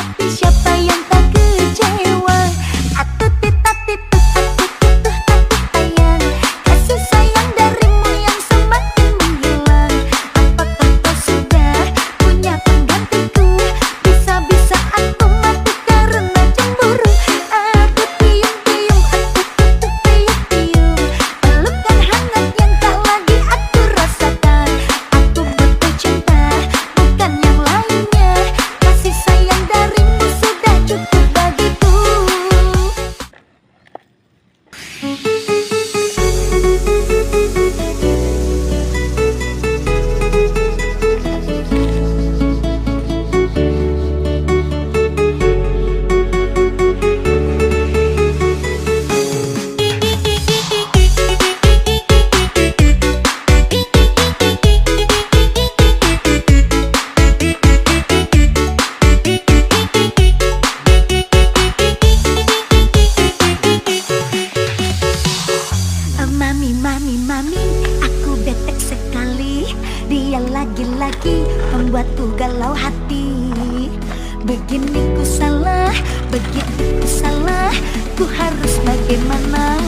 Tapi siapa yang tak kecewa? Atuh titah tituh atuh tutuh atuh sayang, kasih sayang darimu yang semakin menghilang. Apakah kau sudah punya penggantiku? Bisa-bisa aku mati karena cemburu. Aku tiung-tiung, aku tutup tiup-tiup, pelukan hangat yang tak lagi aku rasakan. Aku butuh cinta, bukan yang lainnya. Kasih sayang darimu sudah cukup bagiku. Mami, mami, mami, aku betek sekali. Dia lagi-lagi membuatku galau hati. Begini ku salah, begitu ku salah, ku harus bagaimana?